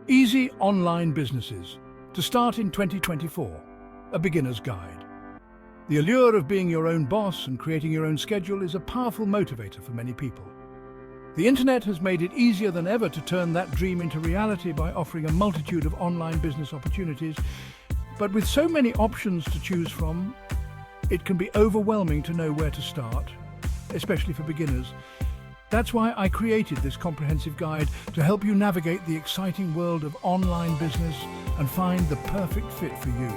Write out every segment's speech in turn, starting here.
Easy online businesses to start in 2024, a beginner's guide. The allure of being your own boss and creating your own schedule is a powerful motivator for many people. The internet has made it easier than ever to turn that dream into reality by offering a multitude of online business opportunities. But with so many options to choose from, it can be overwhelming to know where to start, especially for beginners. That's why I created this comprehensive guide to help you navigate the exciting world of online business and find the perfect fit for you.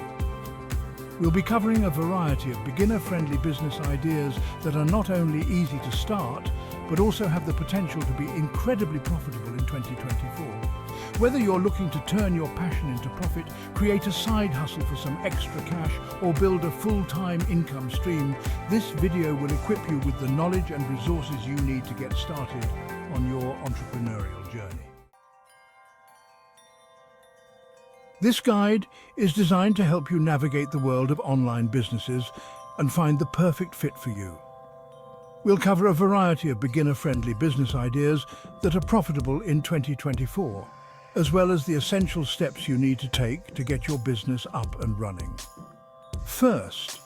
We'll be covering a variety of beginner-friendly business ideas that are not only easy to start, but also have the potential to be incredibly profitable in 2024. Whether you're looking to turn your passion into profit, create a side hustle for some extra cash, or build a full-time income stream, this video will equip you with the knowledge and resources you need to get started on your entrepreneurial journey. This guide is designed to help you navigate the world of online businesses and find the perfect fit for you. We'll cover a variety of beginner-friendly business ideas that are profitable in 2024, as well as the essential steps you need to take to get your business up and running. First,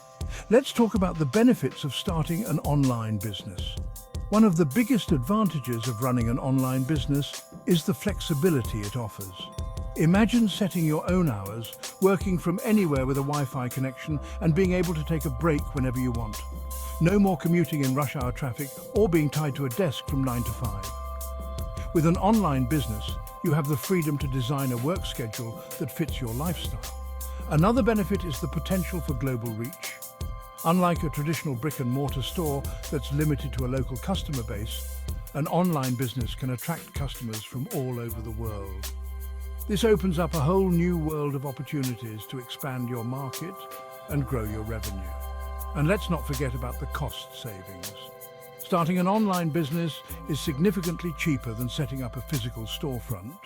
let's talk about the benefits of starting an online business. One of the biggest advantages of running an online business is the flexibility it offers. Imagine setting your own hours, working from anywhere with a Wi-Fi connection, and being able to take a break whenever you want. No more commuting in rush hour traffic or being tied to a desk from 9 to 5. With an online business, you have the freedom to design a work schedule that fits your lifestyle. Another benefit is the potential for global reach. Unlike a traditional brick-and-mortar store that's limited to a local customer base, an online business can attract customers from all over the world. This opens up a whole new world of opportunities to expand your market and grow your revenue. And let's not forget about the cost savings. Starting an online business is significantly cheaper than setting up a physical storefront.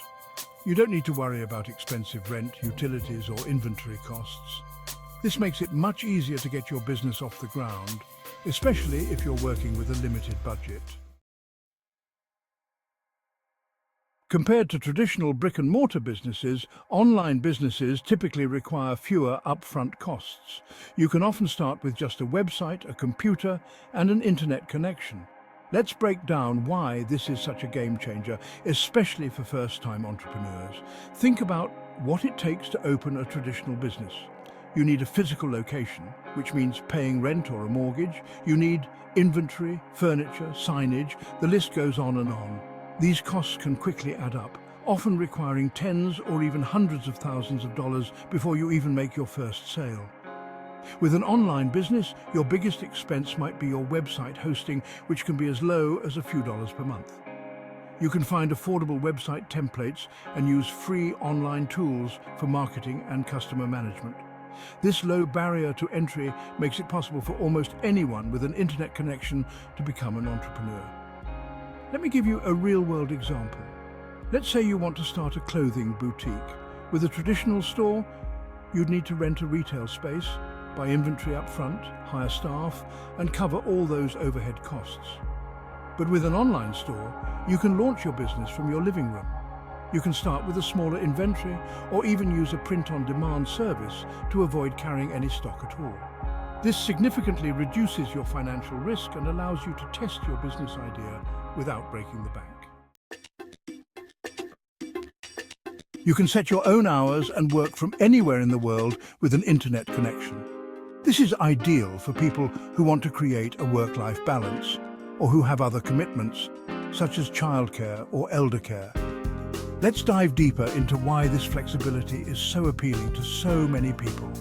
You don't need to worry about expensive rent, utilities, or inventory costs. This makes it much easier to get your business off the ground, especially if you're working with a limited budget. Compared to traditional brick-and-mortar businesses, online businesses typically require fewer upfront costs. You can often start with just a website, a computer, and an internet connection. Let's break down why this is such a game changer, especially for first-time entrepreneurs. Think about what it takes to open a traditional business. You need a physical location, which means paying rent or a mortgage. You need inventory, furniture, signage. The list goes on and on. These costs can quickly add up, often requiring tens or even hundreds of thousands of dollars before you even make your first sale. With an online business, your biggest expense might be your website hosting, which can be as low as a few dollars per month. You can find affordable website templates and use free online tools for marketing and customer management. This low barrier to entry makes it possible for almost anyone with an internet connection to become an entrepreneur. Let me give you a real-world example. Let's say you want to start a clothing boutique. With a traditional store, you'd need to rent a retail space, buy inventory up front, hire staff, and cover all those overhead costs. But with an online store, you can launch your business from your living room. You can start with a smaller inventory or even use a print-on-demand service to avoid carrying any stock at all. This significantly reduces your financial risk and allows you to test your business idea without breaking the bank. You can set your own hours and work from anywhere in the world with an internet connection. This is ideal for people who want to create a work-life balance or who have other commitments, such as childcare or elder care. Let's dive deeper into why this flexibility is so appealing to so many people.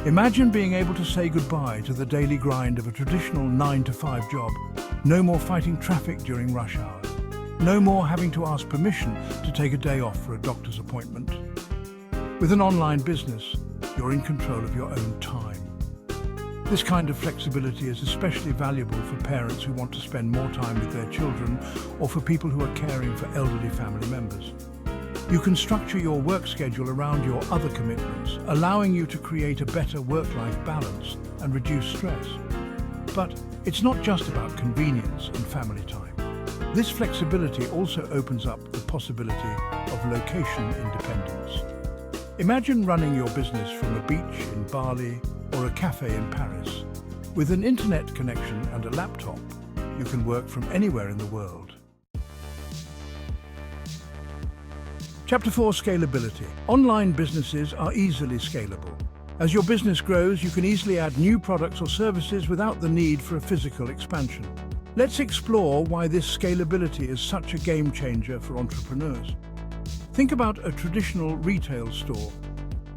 Imagine being able to say goodbye to the daily grind of a traditional 9-to-5 job. No more fighting traffic during rush hour. No more having to ask permission to take a day off for a doctor's appointment. With an online business, you're in control of your own time. This kind of flexibility is especially valuable for parents who want to spend more time with their children or for people who are caring for elderly family members. You can structure your work schedule around your other commitments, allowing you to create a better work-life balance and reduce stress. But it's not just about convenience and family time. This flexibility also opens up the possibility of of location independence. Imagine running your business from a beach in Bali or a cafe in Paris. With an internet connection and a laptop, you can work from anywhere in the world. Chapter 4: Scalability. Online businesses are easily scalable. As your business grows, you can easily add new products or services without the need for a physical expansion. Let's explore why this scalability is such a game changer for entrepreneurs. Think about a traditional retail store.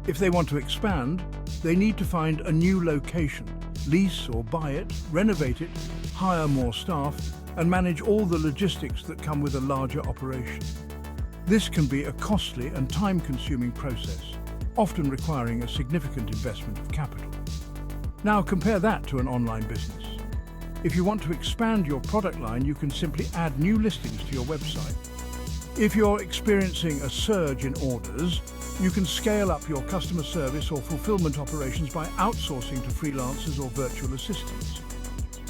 If they want to expand, they need to find a new location, lease or buy it, renovate it, hire more staff, and manage all the logistics that come with a larger operation. This can be a costly and time-consuming process, often requiring a significant investment of capital. Now compare that to an online business. If you want to expand your product line, you can simply add new listings to your website. If you're experiencing a surge in orders, you can scale up your customer service or fulfillment operations by outsourcing to freelancers or virtual assistants.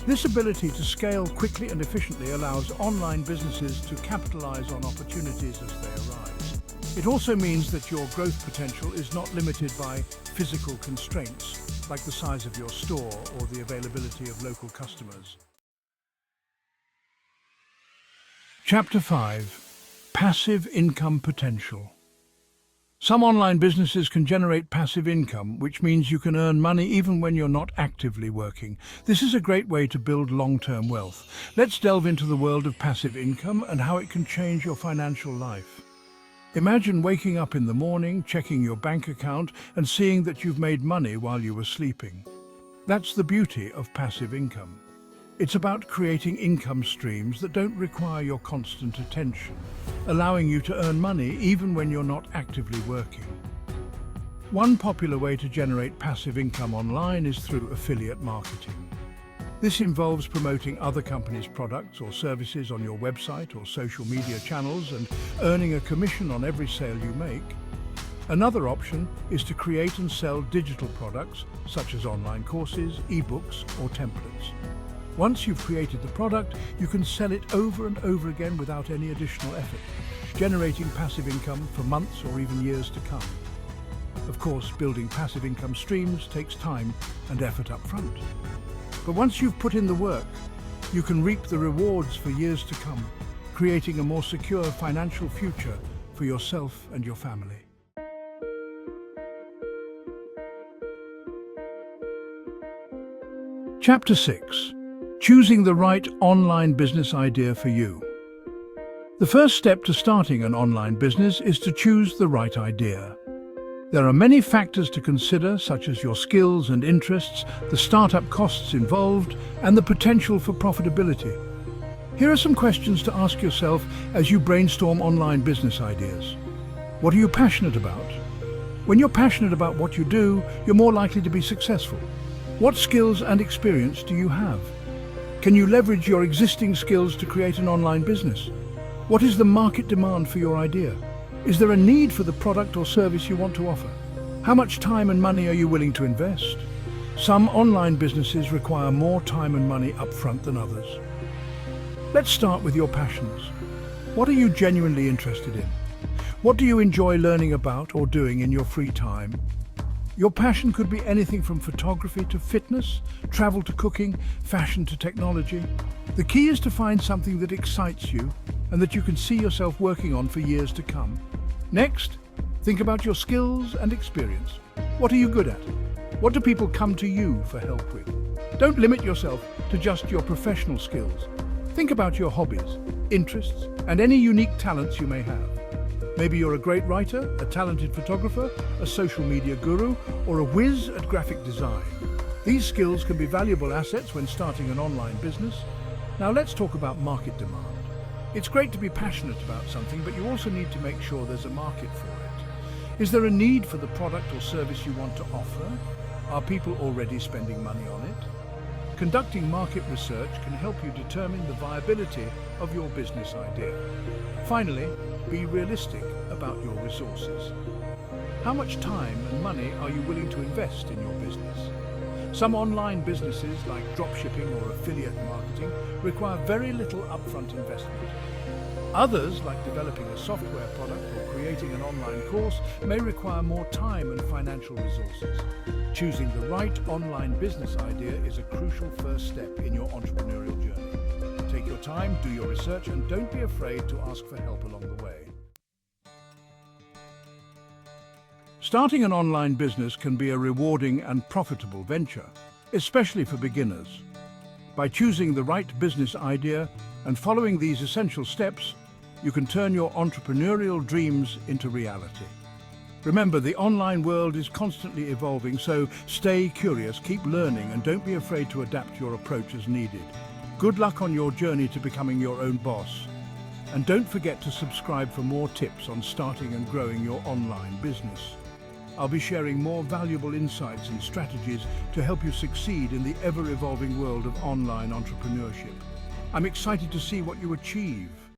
This ability to scale quickly and efficiently allows online businesses to capitalize on opportunities as they arise. It also means that your growth potential is not limited by physical constraints, like the size of your store or the availability of local customers. Chapter 5: Passive income potential. Some online businesses can generate passive income, which means you can earn money even when you're not actively working. This is a great way to build long-term wealth. Let's delve into the world of passive income and how it can change your financial life. Imagine waking up in the morning, checking your bank account, and seeing that you've made money while you were sleeping. That's the beauty of passive income. It's about creating income streams that don't require your constant attention, allowing you to earn money even when you're not actively working. One popular way to generate passive income online is through affiliate marketing. This involves promoting other companies' products or services on your website or social media channels and earning a commission on every sale you make. Another option is to create and sell digital products such as online courses, ebooks, or templates. Once you've created the product, you can sell it over and over again without any additional effort, generating passive income for months or even years to come. Of course, building passive income streams takes time and effort up front. But once you've put in the work, you can reap the rewards for years to come, creating a more secure financial future for yourself and your family. Chapter 6: Choosing the right online business idea for you. The first step to starting an online business is to choose the right idea. There are many factors to consider, such as your skills and interests, the startup costs involved, and the potential for profitability. Here are some questions to ask yourself as you brainstorm online business ideas. What are you passionate about? When you're passionate about what you do, you're more likely to be successful. What skills and experience do you have? Can you leverage your existing skills to create an online business? What is the market demand for your idea? Is there a need for the product or service you want to offer? How much time and money are you willing to invest? Some online businesses require more time and money upfront than others. Let's start with your passions. What are you genuinely interested in? What do you enjoy learning about or doing in your free time? Your passion could be anything from photography to fitness, travel to cooking, fashion to technology. The key is to find something that excites you and that you can see yourself working on for years to come. Next, think about your skills and experience. What are you good at? What do people come to you for help with? Don't limit yourself to just your professional skills. Think about your hobbies, interests, and any unique talents you may have. Maybe you're a great writer, a talented photographer, a social media guru, or a whiz at graphic design. These skills can be valuable assets when starting an online business. Now let's talk about market demand. It's great to be passionate about something, but you also need to make sure there's a market for it. Is there a need for the product or service you want to offer? Are people already spending money on it? Conducting market research can help you determine the viability of your business idea. Finally, be realistic about your resources. How much time and money are you willing to invest in your business? Some online businesses, like dropshipping or affiliate marketing, require very little upfront investment. Others, like developing a software product or creating an online course, may require more time and financial resources. Choosing the right online business idea is a crucial first step in your entrepreneurial journey. Take your time, do your research, and don't be afraid to ask for help along the way. Starting an online business can be a rewarding and profitable venture, especially for beginners. By choosing the right business idea and following these essential steps, you can turn your entrepreneurial dreams into reality. Remember, the online world is constantly evolving, so stay curious, keep learning, and don't be afraid to adapt your approach as needed. Good luck on your journey to becoming your own boss. And don't forget to subscribe for more tips on starting and growing your online business. I'll be sharing more valuable insights and strategies to help you succeed in the ever-evolving world of online entrepreneurship. I'm excited to see what you achieve.